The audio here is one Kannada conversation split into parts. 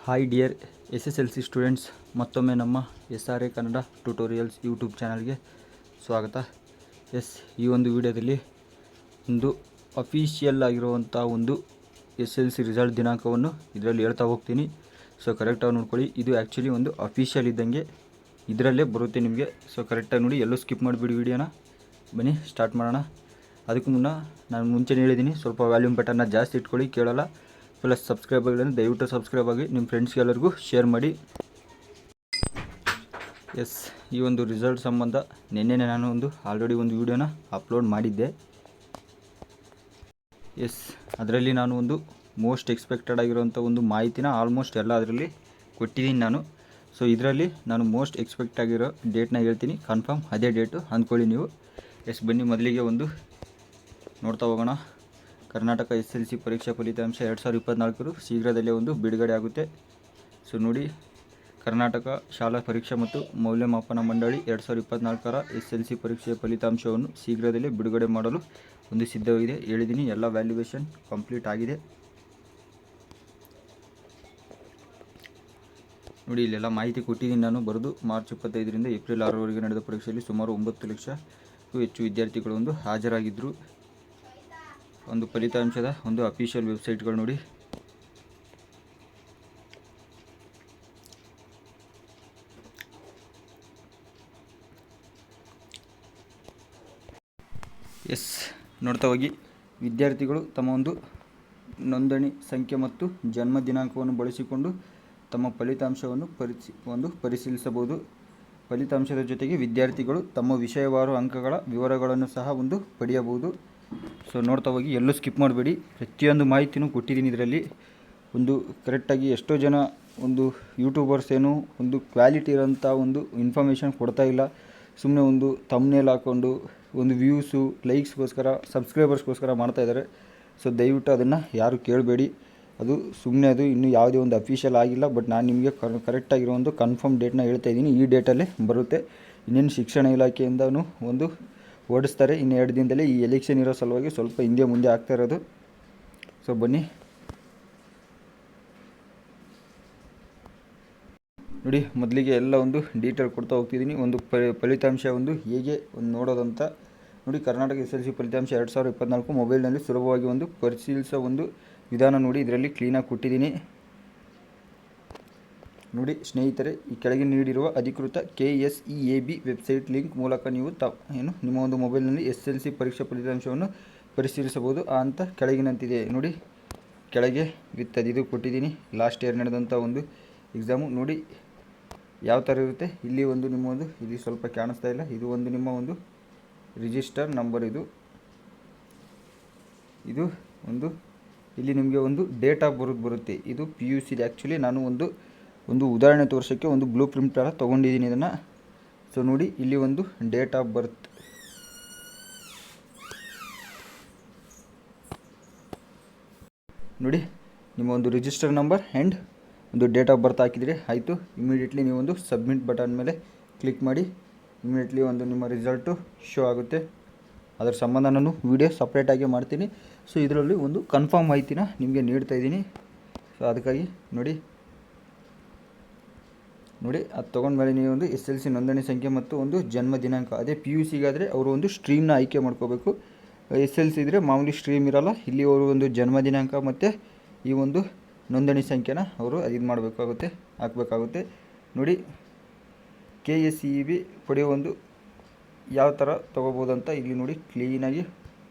ಹಾಯ್ ಡಿಯರ್ SSLC ಸ್ಟೂಡೆಂಟ್ಸ್, ಮತ್ತೊಮ್ಮೆ ನಮ್ಮ SRA ಕನ್ನಡ ಟ್ಯುಟೋರಿಯಲ್ಸ್ ಯೂಟ್ಯೂಬ್ ಚಾನಲ್ಗೆ ಸ್ವಾಗತ. ಈ ಒಂದು ವಿಡಿಯೋದಲ್ಲಿ ಒಂದು ಅಫಿಷಿಯಲ್ ಆಗಿರುವಂಥ ಒಂದು SLC ರಿಸಲ್ಟ್ ದಿನಾಂಕವನ್ನು ಇದರಲ್ಲಿ ಹೇಳ್ತಾ ಹೋಗ್ತೀನಿ. ಸೊ ಕರೆಕ್ಟಾಗಿ ನೋಡ್ಕೊಳ್ಳಿ. ಇದು ಆ್ಯಕ್ಚುಲಿ ಒಂದು ಅಫಿಷಿಯಲ್ ಇದ್ದಂಗೆ ಇದರಲ್ಲೇ ಬರುತ್ತೆ ನಿಮಗೆ. ಸೊ ಕರೆಕ್ಟಾಗಿ ನೋಡಿ, ಎಲ್ಲೂ ಸ್ಕಿಪ್ ಮಾಡಿಬಿಡಿ ವಿಡಿಯೋನ. ಬನ್ನಿ ಸ್ಟಾರ್ಟ್ ಮಾಡೋಣ. ಅದಕ್ಕೂ ಮುನ್ನ ನಾನು ಮುಂಚೆ ಹೇಳಿದ್ದೀನಿ, ಸ್ವಲ್ಪ ವ್ಯಾಲ್ಯೂಮ್ ಬಟನ್ನ ಜಾಸ್ತಿ ಇಟ್ಕೊಳ್ಳಿ, ಕೇಳಲ್ಲ. ಪ್ಲಸ್ ಸಬ್ಸ್ಕ್ರೈಬರ್ಗಳನ್ನು ದಯವಿಟ್ಟು ಸಬ್ಸ್ಕ್ರೈಬ್ ಆಗಿ ನಿಮ್ಮ ಫ್ರೆಂಡ್ಸ್ಗೆಲ್ಲರಿಗೂ ಶೇರ್ ಮಾಡಿ. ಈ ಒಂದು ರಿಸಲ್ಟ್ ಸಂಬಂಧ ನಿನ್ನೆ ನಾನು ಆಲ್ರೆಡಿ ಒಂದು ವಿಡಿಯೋನ ಅಪ್ಲೋಡ್ ಮಾಡಿದ್ದೆ. ಅದರಲ್ಲಿ ನಾನು ಒಂದು ಮೋಸ್ಟ್ ಎಕ್ಸ್ಪೆಕ್ಟೆಡ್ ಆಗಿರುವಂಥ ಒಂದು ಮಾಹಿತಿನ ಆಲ್ಮೋಸ್ಟ್ ಎಲ್ಲ ಅದರಲ್ಲಿ ಕೊಟ್ಟಿದ್ದೀನಿ ನಾನು. ಸೊ ಇದರಲ್ಲಿ ನಾನು ಮೋಸ್ಟ್ ಎಕ್ಸ್ಪೆಕ್ಟ್ ಆಗಿರೋ ಡೇಟ್ನ ಹೇಳ್ತೀನಿ, ಕನ್ಫರ್ಮ್ ಅದೇ ಡೇಟು ಅಂದ್ಕೊಳ್ಳಿ ನೀವು. ಬನ್ನಿ ಮೊದಲಿಗೆ ಒಂದು ನೋಡ್ತಾ ಹೋಗೋಣ. ಕರ್ನಾಟಕ SLC ಪರೀಕ್ಷಾ ಫಲಿತಾಂಶ 2024 ಶೀಘ್ರದಲ್ಲೇ ಒಂದು ಬಿಡುಗಡೆ ಆಗುತ್ತೆ. ಸೊ ನೋಡಿ, ಕರ್ನಾಟಕ ಶಾಲಾ ಪರೀಕ್ಷಾ ಮತ್ತು ಮೌಲ್ಯಮಾಪನ ಮಂಡಳಿ 2024ರ SLC ಪರೀಕ್ಷೆಯ ಫಲಿತಾಂಶವನ್ನು ಶೀಘ್ರದಲ್ಲೇ ಬಿಡುಗಡೆ ಮಾಡಲು ಒಂದು ಸಿದ್ಧವಾಗಿದೆ. ಹೇಳಿದ್ದೀನಿ, ಎಲ್ಲ ವ್ಯಾಲ್ಯೂಯೇಷನ್ ಕಂಪ್ಲೀಟ್ ಆಗಿದೆ. ನೋಡಿ, ಇಲ್ಲೆಲ್ಲ ಮಾಹಿತಿ ಕೊಟ್ಟಿದ್ದೀನಿ ನಾನು ಬರೆದು. ಮಾರ್ಚ್ 25ರಿಂದ ಏಪ್ರಿಲ್ 6ರವರೆಗೆ ನಡೆದ ಪರೀಕ್ಷೆಯಲ್ಲಿ ಸುಮಾರು 9 ಲಕ್ಷಕ್ಕೂ ಹೆಚ್ಚು ವಿದ್ಯಾರ್ಥಿಗಳು ಹಾಜರಾಗಿದ್ದರು. ಒಂದು ಫಲಿತಾಂಶದ ಒಂದು ಅಫಿಷಿಯಲ್ ವೆಬ್ಸೈಟ್ಗಳು ನೋಡಿ. ನೋಡ್ತಾ ಹೋಗಿ. ವಿದ್ಯಾರ್ಥಿಗಳು ತಮ್ಮ ಒಂದು ನೋಂದಣಿ ಸಂಖ್ಯೆ ಮತ್ತು ಜನ್ಮ ದಿನಾಂಕವನ್ನು ಬಳಸಿಕೊಂಡು ತಮ್ಮ ಫಲಿತಾಂಶವನ್ನು ಪರಿಶೀಲಿಸಬಹುದು. ಫಲಿತಾಂಶದ ಜೊತೆಗೆ ವಿದ್ಯಾರ್ಥಿಗಳು ತಮ್ಮ ವಿಷಯವಾರು ಅಂಕಗಳ ವಿವರಗಳನ್ನು ಸಹ ಪಡೆಯಬಹುದು. ಸೊ ನೋಡ್ತಾ ಹೋಗಿ, ಎಲ್ಲೂ ಸ್ಕಿಪ್ ಮಾಡಬೇಡಿ. ಪ್ರತಿಯೊಂದು ಮಾಹಿತಿನೂ ಕೊಟ್ಟಿದ್ದೀನಿ ಇದರಲ್ಲಿ. ಕರೆಕ್ಟಾಗಿ ಎಷ್ಟೋ ಜನ ಯೂಟ್ಯೂಬರ್ಸ್ ಏನು ಕ್ವಾಲಿಟಿ ಇರೋಂಥ ಇನ್ಫಾರ್ಮೇಷನ್ ಕೊಡ್ತಾ ಇಲ್ಲ. ಸುಮ್ಮನೆ ಥಂಬ್ನೇಲ್ ಹಾಕ್ಕೊಂಡು ವ್ಯೂಸು, ಲೈಕ್ಸ್ಗೋಸ್ಕರ, ಸಬ್ಸ್ಕ್ರೈಬರ್ಸ್ಗೋಸ್ಕರ ಮಾಡ್ತಾಯಿದ್ದಾರೆ. ಸೊ ದಯವಿಟ್ಟು ಅದನ್ನು ಯಾರು ಕೇಳಬೇಡಿ. ಅದು ಸುಮ್ಮನೆ, ಅದು ಇನ್ನೂ ಯಾವುದೇ ಅಫಿಷಿಯಲ್ ಆಗಿಲ್ಲ. ಬಟ್ ನಾನು ನಿಮಗೆ ಕರೆಕ್ಟಾಗಿರೋ ಕನ್ಫರ್ಮ್ ಡೇಟ್ನ ಹೇಳ್ತಾ ಇದ್ದೀನಿ. ಈ ಡೇಟಲ್ಲೇ ಬರುತ್ತೆ. ಇನ್ನೇನು ಶಿಕ್ಷಣ ಇಲಾಖೆಯಿಂದನೂ ಓಡಿಸ್ತಾರೆ. ಇನ್ನು 2 ದಿನದಲ್ಲಿ ಈ ಎಲೆಕ್ಷನ್ ಇರೋ ಸಲುವಾಗಿ ಸ್ವಲ್ಪ ಹಿಂದೆ ಮುಂದೆ ಆಗ್ತಾ ಇರೋದು. ಸೊ ಬನ್ನಿ ನೋಡಿ, ಮೊದಲಿಗೆ ಎಲ್ಲ ಡೀಟೇಲ್ ಕೊಡ್ತಾ ಹೋಗ್ತಿದ್ದೀನಿ. ಫಲಿತಾಂಶ ಹೇಗೆ ನೋಡೋದಂತ ನೋಡಿ. ಕರ್ನಾಟಕ SLC ಫಲಿತಾಂಶ 2024 ಮೊಬೈಲ್ನಲ್ಲಿ ಸುಲಭವಾಗಿ ಪರಿಶೀಲಿಸೋ ವಿಧಾನ ನೋಡಿ. ಇದರಲ್ಲಿ ಕ್ಲೀನಾಗಿ ಕೊಟ್ಟಿದ್ದೀನಿ ನೋಡಿ. ಸ್ನೇಹಿತರೆ, ಈ ಕೆಳಗೆ ನೀಡಿರುವ ಅಧಿಕೃತ KSEAB ವೆಬ್ಸೈಟ್ ಲಿಂಕ್ ಮೂಲಕ ನೀವು ನಿಮ್ಮ ಮೊಬೈಲ್ನಲ್ಲಿ SLC ಪರೀಕ್ಷಾ ಫಲಿತಾಂಶವನ್ನು ಪರಿಶೀಲಿಸಬಹುದು ಅಂತ ಕೆಳಗಿನಂತಿದೆ ನೋಡಿ. ಕೆಳಗೆ ಇದು ಕೊಟ್ಟಿದ್ದೀನಿ. ಲಾಸ್ಟ್ ಇಯರ್ ನಡೆದಂಥ ಎಕ್ಸಾಮು ನೋಡಿ ಯಾವ ಥರ ಇರುತ್ತೆ. ಇಲ್ಲಿ ನಿಮ್ಮ ಇಲ್ಲಿ ಸ್ವಲ್ಪ ಕಾಣಿಸ್ತಾ ಇಲ್ಲ. ಇದು ನಿಮ್ಮ ರಿಜಿಸ್ಟರ್ ನಂಬರ್. ಇದು ಇಲ್ಲಿ ನಿಮಗೆ ಡೇಟ್ ಆಫ್ ಬರ್ತ್ ಬರುತ್ತೆ. ಇದು PUC. ಆ್ಯಕ್ಚುಲಿ ನಾನು ಒಂದು ಉದಾಹರಣೆ ತೋರಿಸೋಕ್ಕೆ ಬ್ಲೂ ಪ್ರಿಂಟ್ ಥರ ತೊಗೊಂಡಿದ್ದೀನಿ ಇದನ್ನು. ಸೊ ನೋಡಿ, ಇಲ್ಲಿ ಡೇಟ್ ಆಫ್ ಬರ್ತ್ ನೋಡಿ. ನಿಮ್ಮ register number and date of birth ಹಾಕಿದರೆ ಆಯಿತು. ಇಮಿಡಿಯೇಟ್ಲಿ ನೀವು ಸಬ್ಮಿಟ್ ಬಟನ್ ಮೇಲೆ ಕ್ಲಿಕ್ ಮಾಡಿ. ಇಮಿಡಿಯೇಟ್ಲಿ ನಿಮ್ಮ ರಿಸಲ್ಟು ಶೋ ಆಗುತ್ತೆ. ಅದರ ಸಂಬಂಧ ನಾನು ವಿಡಿಯೋ ಸಪ್ರೇಟಾಗಿ ಮಾಡ್ತೀನಿ. ಸೊ ಇದರಲ್ಲಿ ಕನ್ಫರ್ಮ್ ಮಾಹಿತಿನ ನಿಮಗೆ ನೀಡ್ತಾ ಇದ್ದೀನಿ. ಸೊ ಅದಕ್ಕಾಗಿ ನೋಡಿ, ಅದು ತೊಗೊಂಡ್ಮೇಲೆ ನೀವು SLC ನೋಂದಣಿ ಸಂಖ್ಯೆ ಮತ್ತು ಜನ್ಮ ದಿನಾಂಕ. ಅದೇ PUCಗಾದರೆ ಅವರು ಸ್ಟ್ರೀಮ್ನ ಆಯ್ಕೆ ಮಾಡ್ಕೋಬೇಕು. SLC ಇದ್ದರೆ ಮಾಮೂಲಿ ಸ್ಟ್ರೀಮ್ ಇರೋಲ್ಲ. ಇಲ್ಲಿ ಅವರು ಜನ್ಮ ದಿನಾಂಕ ಮತ್ತು ಈ ನೋಂದಣಿ ಸಂಖ್ಯೆನ ಅವರು ಹಾಕಬೇಕಾಗುತ್ತೆ ನೋಡಿ. KSEAB ಪಡೆಯೋ ಯಾವ ಥರ ತೊಗೋಬೋದು ಅಂತ ಇಲ್ಲಿ ನೋಡಿ ಕ್ಲೀನಾಗಿ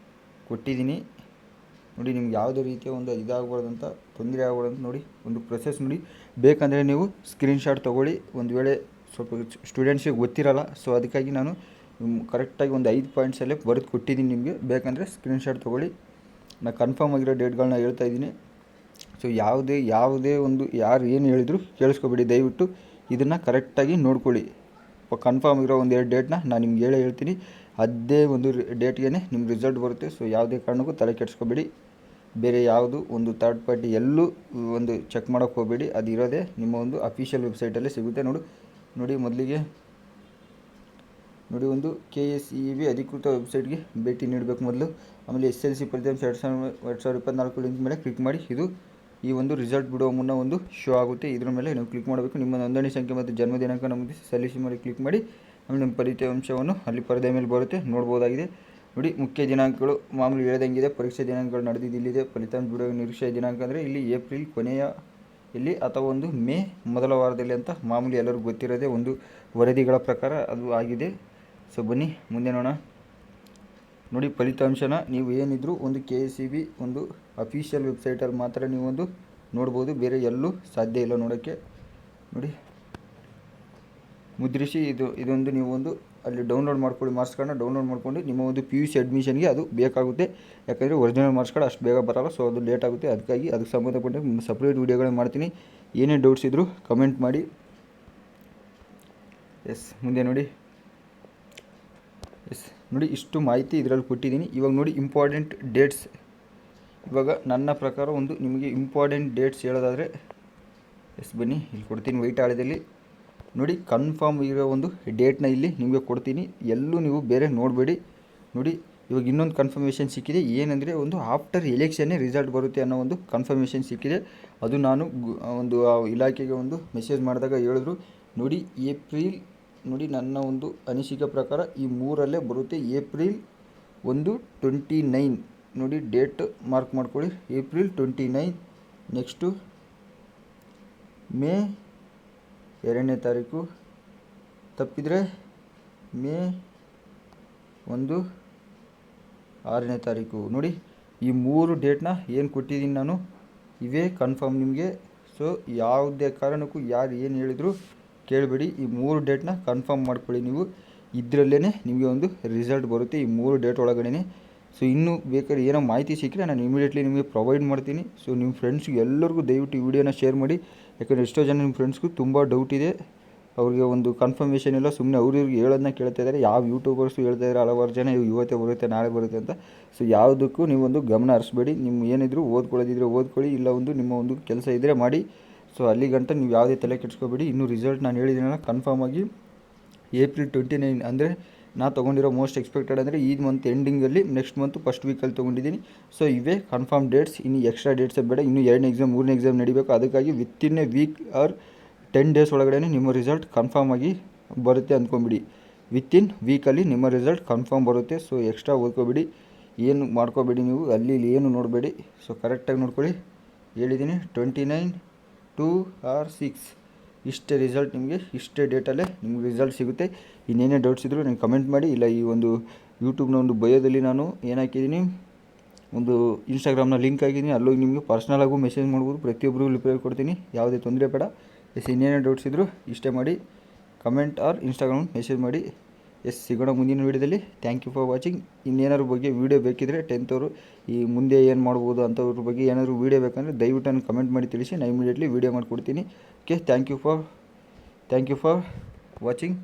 ಕೊಟ್ಟಿದ್ದೀನಿ ನೋಡಿ. ನಿಮ್ಗೆ ಯಾವುದೇ ರೀತಿಯ ಇದಾಗಬಾರ್ದಂತ, ತೊಂದರೆ ಆಗಬಾರ್ದಂತ ನೋಡಿ ಪ್ರೊಸೆಸ್ ನೋಡಿ. ಬೇಕಂದರೆ ನೀವು ಸ್ಕ್ರೀನ್ಶಾಟ್ ತೊಗೊಳ್ಳಿ. ಒಂದು ವೇಳೆ ಸ್ವಲ್ಪ ಸ್ಟೂಡೆಂಟ್ಸಿಗೆ ಗೊತ್ತಿರಲ್ಲ. ಸೊ ಅದಕ್ಕಾಗಿ ನಾನು ಕರೆಕ್ಟಾಗಿ 5 ಪಾಯಿಂಟ್ಸಲ್ಲೇ ಬರೆದು ಕೊಟ್ಟಿದ್ದೀನಿ ನಿಮಗೆ. ಬೇಕಂದರೆ ಸ್ಕ್ರೀನ್ಶಾಟ್ ತೊಗೊಳ್ಳಿ. ನಾನು ಕನ್ಫರ್ಮ್ ಆಗಿರೋ ಡೇಟ್ಗಳನ್ನ ಹೇಳ್ತಾ ಇದ್ದೀನಿ. ಸೊ ಯಾವುದೇ ಯಾರು ಏನು ಹೇಳಿದ್ರು ಕೇಳಿಸ್ಕೊಬೇಡಿ. ದಯವಿಟ್ಟು ಇದನ್ನು ಕರೆಕ್ಟಾಗಿ ನೋಡ್ಕೊಳ್ಳಿ. ಕನ್ಫರ್ಮ್ ಇರೋ 2 ಡೇಟ್ನ ನಾನು ನಿಮ್ಗೆ ಹೇಳ್ತೀನಿ. ಅದೇ ಡೇಟ್ಗೆ ನಿಮ್ಮ ರಿಸಲ್ಟ್ ಬರುತ್ತೆ. ಸೊ ಯಾವುದೇ ಕಾರಣಕ್ಕೂ ತಲೆ ಕೆಡಿಸ್ಕೊಬೇಡಿ. ಬೇರೆ ಯಾವುದು ಥರ್ಡ್ ಪಾರ್ಟಿ ಎಲ್ಲೂ ಚೆಕ್ ಮಾಡೋಕ್ಕೆ ಹೋಗಬೇಡಿ. ಅದು ಇರೋದೇ ನಿಮ್ಮ ಅಫಿಷಿಯಲ್ ವೆಬ್ಸೈಟಲ್ಲೇ ಸಿಗುತ್ತೆ ನೋಡಿ. ಮೊದಲಿಗೆ ನೋಡಿ, KSEAB ಅಧಿಕೃತ ವೆಬ್ಸೈಟ್ಗೆ ಭೇಟಿ ನೀಡಬೇಕು ಮೊದಲು. ಆಮೇಲೆ SLC ಫಲಿತಾಂಶ 2024 ಲಿಂಕ್ ಮೇಲೆ ಕ್ಲಿಕ್ ಮಾಡಿ. ಇದು ಈ ಒಂದು ರಿಸಲ್ಟ್ ಬಿಡುವ ಮುನ್ನ ಒಂದು ಶೋ ಆಗುತ್ತೆ. ಇದರ ಮೇಲೆ ನೀವು ಕ್ಲಿಕ್ ಮಾಡಬೇಕು. ನಿಮ್ಮ ನೋಂದಣಿ ಸಂಖ್ಯೆ ಮತ್ತು ಜನ್ಮ ದಿನಾಂಕ ನಮೂದಿಸಿ ಸಲ್ಲಿಸಿ ಮೇಲೆ ಕ್ಲಿಕ್ ಮಾಡಿ ಆಮೇಲೆ ನಿಮ್ಮ ಫಲಿತಾಂಶವನ್ನು ಅಲ್ಲಿ ಪರದೆ ಮೇಲೆ ಬರುತ್ತೆ, ನೋಡ್ಬೋದಾಗಿದೆ. ನೋಡಿ, ಮುಖ್ಯ ದಿನಾಂಕಗಳು ಮಾಮೂಲಿ ಹೇಳ್ದಂಗಿದೆ. ಪರೀಕ್ಷೆ ದಿನಾಂಕಗಳು ನಡೆದಿದ್ದು ಇಲ್ಲಿದೆ. ಫಲಿತಾಂಶ ಬಿಡುವ ನಿರೀಕ್ಷೆಯ ದಿನಾಂಕ ಅಂದರೆ ಇಲ್ಲಿ ಏಪ್ರಿಲ್ ಕೊನೆಯ ಇಲ್ಲಿ ಅಥವಾ ಒಂದು ಮೇ ಮೊದಲ ವಾರದಲ್ಲಿ ಅಂತ ಮಾಮೂಲಿ ಎಲ್ಲರಿಗೂ ಗೊತ್ತಿರೋದೇ ಒಂದು ವರದಿಗಳ ಪ್ರಕಾರ ಅದು ಆಗಿದೆ. ಸೊ ಬನ್ನಿ ಮುಂದೆ ನೋಡೋಣ. ನೋಡಿ, ಫಲಿತಾಂಶನ ನೀವು ಏನಿದ್ರು ಒಂದು KSEB ಒಂದು ಅಫಿಷಿಯಲ್ ವೆಬ್ಸೈಟಲ್ಲಿ ಮಾತ್ರ ನೀವು ಒಂದು ನೋಡ್ಬೋದು, ಬೇರೆ ಎಲ್ಲೂ ಸಾಧ್ಯ ಇಲ್ಲ ನೋಡೋಕ್ಕೆ. ನೋಡಿ, ಮುದ್ರಿಸಿ ಇದೊಂದು ನೀವು ಒಂದು ಅಲ್ಲಿ ಡೌನ್ಲೋಡ್ ಮಾಡ್ಕೊಳ್ಳಿ. ಮಾರ್ಕ್ಸ್ ಕಾರ್ಡ್ನ ಡೌನ್ಲೋಡ್ ಮಾಡ್ಕೊಂಡು ನಿಮ್ಮ ಒಂದು PUC ಅಡ್ಮಿಷನ್ಗೆ ಅದು ಬೇಕಾಗುತ್ತೆ. ಯಾಕಂದರೆ ಒರಿಜಿನಲ್ ಮಾರ್ಕ್ಸ್ ಕಾರ್ಡ್ ಅಷ್ಟು ಬೇಗ ಬರೋಲ್ಲ, ಸೊ ಅದು ಲೇಟ್ ಆಗುತ್ತೆ. ಅದಕ್ಕಾಗಿ ಅದಕ್ಕೆ ಸಂಬಂಧಪಟ್ಟ ಸಪ್ರೇಟ್ ವೀಡಿಯೋಗಳನ್ನ ಮಾಡ್ತೀನಿ. ಏನೇ ಡೌಟ್ಸ್ ಇದ್ದರೂ ಕಮೆಂಟ್ ಮಾಡಿ. ಮುಂದೆ ನೋಡಿ, ನೋಡಿ ಇಷ್ಟು ಮಾಹಿತಿ ಇದರಲ್ಲಿ ಕೊಟ್ಟಿದ್ದೀನಿ. ಇವಾಗ ನೋಡಿ ಇಂಪಾರ್ಟೆಂಟ್ ಡೇಟ್ಸ್. ಇವಾಗ ನನ್ನ ಪ್ರಕಾರ ಒಂದು ನಿಮಗೆ ಇಂಪಾರ್ಟೆಂಟ್ ಡೇಟ್ಸ್ ಹೇಳೋದಾದರೆ ಬನ್ನಿ ಇಲ್ಲಿ ಕೊಡ್ತೀನಿ ವೈಟ್ ಹಾಳೆದಲ್ಲಿ. ನೋಡಿ, ಕನ್ಫರ್ಮ್ ಇರೋ ಒಂದು ಡೇಟ್ನ ಇಲ್ಲಿ ನಿಮಗೆ ಕೊಡ್ತೀನಿ, ಎಲ್ಲೂ ನೀವು ಬೇರೆ ನೋಡಬೇಡಿ. ನೋಡಿ, ಇವಾಗ ಇನ್ನೊಂದು ಕನ್ಫರ್ಮೇಷನ್ ಸಿಕ್ಕಿದೆ. ಏನಂದರೆ ಒಂದು ಆಫ್ಟರ್ ಎಲೆಕ್ಷನ್ನೇ ರಿಸಲ್ಟ್ ಬರುತ್ತೆ ಅನ್ನೋ ಒಂದು ಕನ್ಫರ್ಮೇಷನ್ ಸಿಕ್ಕಿದೆ. ಅದು ನಾನು ಒಂದು ಇಲಾಖೆಗೆ ಒಂದು ಮೆಸೇಜ್ ಮಾಡಿದಾಗ ಹೇಳಿದ್ರು. ನೋಡಿ, ಏಪ್ರಿಲ್ ನೋಡಿ ನನ್ನ ಒಂದು ಅನಿಸಿಕೆ ಪ್ರಕಾರ ಈ ಮೂರಲ್ಲೇ ಬರುತ್ತೆ. ಏಪ್ರಿಲ್ 29 ನೋಡಿ, ಡೇಟ್ ಮಾರ್ಕ್ ಮಾಡ್ಕೊಳ್ಳಿ. ಏಪ್ರಿಲ್ 29. ನೆಕ್ಸ್ಟು ಮೇ 2ನೇ ತಾರೀಕು, ತಪ್ಪಿದರೆ ಮೇ 6ನೇ ತಾರೀಕು. ನೋಡಿ, ಈ 3 ಡೇಟ್ನ ಏನು ಕೊಟ್ಟಿದ್ದೀನಿ ನಾನು, ಇವೇ ಕನ್ಫರ್ಮ್ ನಿಮಗೆ. ಸೊ ಯಾವುದೇ ಕಾರಣಕ್ಕೂ ಯಾರು ಏನು ಹೇಳಿದ್ರು ಕೇಳಬೇಡಿ. ಈ 3 ಡೇಟ್ನ ಕನ್ಫರ್ಮ್ ಮಾಡ್ಕೊಳ್ಳಿ ನೀವು. ಇದರಲ್ಲೇ ನಿಮಗೆ ಒಂದು ರಿಸಲ್ಟ್ ಬರುತ್ತೆ ಈ 3 ಡೇಟ್ ಒಳಗಡೆ. ಸೊ ಇನ್ನೂ ಬೇಕಾದ್ರೆ ಏನೋ ಮಾಹಿತಿ ಸಿಕ್ಕರೆ ನಾನು ಇಮಿಡಿಯೇಟ್ಲಿ ನಿಮಗೆ ಪ್ರೊವೈಡ್ ಮಾಡ್ತೀನಿ. ಸೊ ನಿಮ್ಮ ಫ್ರೆಂಡ್ಸ್ಗೆ ಎಲ್ಲರಿಗೂ ದಯವಿಟ್ಟು ಈ ವಿಡಿಯೋನ ಶೇರ್ ಮಾಡಿ. ಯಾಕಂದರೆ ಎಷ್ಟೋ ಜನ ನಿಮ್ಮ ಫ್ರೆಂಡ್ಸ್ಗೂ ತುಂಬ ಡೌಟ್ ಇದೆ, ಅವ್ರಿಗೆ ಒಂದು ಕನ್ಫರ್ಮೇಷನ್ ಇಲ್ಲ, ಸುಮ್ಮನೆ ಅವ್ರಿಗೆ ಹೇಳೋದನ್ನ ಕೇಳ್ತಾ ಇದ್ದಾರೆ. ಯಾವ ಯೂಟ್ಯೂಬರ್ಸು ಹೇಳ್ತಾ ಇದ್ದಾರೆ ಹಲವಾರು ಜನ ಇವತ್ತೇ ಬರುತ್ತೆ ನಾಳೆ ಬರುತ್ತೆ ಅಂತ. ಸೊ ಯಾವುದಕ್ಕೂ ನೀವು ಒಂದು ಗಮನ ಹರಿಸ್ಬೇಡಿ. ನಿಮ್ಮ ಏನಿದ್ರು ಓದ್ಕೊಳ್ಳೋದಿದ್ರೆ ಓದ್ಕೊಳ್ಳಿ, ಇಲ್ಲ ಒಂದು ನಿಮ್ಮ ಒಂದು ಕೆಲಸ ಇದ್ದರೆ ಮಾಡಿ. ಸೊ ಅಲ್ಲಿ ಗಂಟ ನೀವು ಯಾವುದೇ ತಲೆ ಕೆಡಿಸ್ಕೋಬೇಡಿ. ಇನ್ನೂ ರಿಸಲ್ಟ್ ನಾನು ಹೇಳಿದ್ದೀನಲ್ಲ ಕನ್ಫರ್ಮ್ ಆಗಿ ಏಪ್ರಿಲ್ 29 ಅಂದರೆ ನಾನು ತೊಗೊಂಡಿರೋ ಮೋಸ್ಟ್ ಎಕ್ಸ್ಪೆಕ್ಟೆಡ್ ಅಂದರೆ ಈ ಮಂತ್ ಎಂಡಿಂಗಲ್ಲಿ, ನೆಕ್ಸ್ಟ್ ಮಂತ್ ಫಸ್ಟ್ ವೀಕಲ್ಲಿ ತೊಗೊಂಡಿದ್ದೀನಿ. ಸೊ ಇವೇ ಕನ್ಫರ್ಮ್ ಡೇಟ್ಸ್. ಇನ್ನು ಎಕ್ಸ್ಟ್ರಾ ಡೇಟ್ಸೇ ಬೇಡ. ಇನ್ನೂ 2ನೇ ಎಕ್ಸಾಮ್ 3ನೇ ಎಕ್ಸಾಮ್ ನಡಿಬೇಕು. ಅದಕ್ಕಾಗಿ within a week or 10 days ಒಳಗಡೆ ನಿಮ್ಮ ರಿಸಲ್ಟ್ ಕನ್ಫರ್ಮ್ ಆಗಿ ಬರುತ್ತೆ ಅಂದ್ಕೊಂಬಿಡಿ. ವಿತಿನ್ ವೀಕಲ್ಲಿ ನಿಮ್ಮ ರಿಸಲ್ಟ್ ಕನ್ಫರ್ಮ್ ಬರುತ್ತೆ. ಸೊ ಎಕ್ಸ್ಟ್ರಾ ಓದ್ಕೋಬೇಡಿ, ಏನು ಮಾಡ್ಕೋಬೇಡಿ, ನೀವು ಅಲ್ಲಿ ಏನು ನೋಡಬೇಡಿ. ಸೊ ಕರೆಕ್ಟಾಗಿ ನೋಡ್ಕೊಳ್ಳಿ. ಹೇಳಿದ್ದೀನಿ 29, 2 or 6 ಇಷ್ಟೇ ರಿಸಲ್ಟ್ ನಿಮಗೆ, ಇಷ್ಟೇ ಡೇಟಲ್ಲೇ ನಿಮ್ಗೆ ರಿಸಲ್ಟ್ ಸಿಗುತ್ತೆ. ಇನ್ನೇನೇ ಡೌಟ್ಸ್ ಇದ್ದರೂ ನೀವು ಕಮೆಂಟ್ ಮಾಡಿ. ಇಲ್ಲ ಈ ಒಂದು ಯೂಟ್ಯೂಬ್ನ ಒಂದು ಬಯೋದಲ್ಲಿ ನಾನು ಏನು ಹಾಕಿದ್ದೀನಿ, ಒಂದು ಇನ್ಸ್ಟಾಗ್ರಾಮ್ನ ಲಿಂಕ್ ಹಾಕಿದ್ದೀನಿ, ಅಲ್ಲೋಗಿ ನಿಮಗೆ ಪರ್ಸ್ನಲಾಗೂ ಮೆಸೇಜ್ ಮಾಡ್ಬೋದು. ಪ್ರತಿಯೊಬ್ಬರಿಗೂ ರಿಪ್ಲೈ ಕೊಡ್ತೀನಿ, ಯಾವುದೇ ತೊಂದರೆ ಬೇಡ. ಇನ್ನೇನೇ ಡೌಟ್ಸ್ ಇದ್ದರೂ ಇಷ್ಟೇ ಮಾಡಿ, ಕಮೆಂಟ್ ಆರ್ ಇನ್ಸ್ಟಾಗ್ರಾಮ್ ಮೆಸೇಜ್ ಮಾಡಿ. ಸಿಗೋಣ ಮುಂದಿನ ವೀಡಿಯೋದಲ್ಲಿ. Thank you for watching. ಇನ್ನೇನಾದ್ರು ಬಗ್ಗೆ ವೀಡಿಯೋ ಬೇಕಿದ್ದರೆ 10th ಅವರು ಈ ಮುಂದೆ ಏನು ಮಾಡ್ಬೋದು ಅಂಥವ್ರ ಬಗ್ಗೆ ಏನಾದರೂ ವೀಡಿಯೋ ಬೇಕಂದರೆ ದಯವಿಟ್ಟು ನನಗೆ ಕಮೆಂಟ್ ಮಾಡಿ ತಿಳಿಸಿ, ನಾನು ಇಮಿಡಿಯೇಟ್ಲಿ ವೀಡಿಯೋ ಮಾಡಿಕೊಡ್ತೀನಿ. Okay, thank you for watching.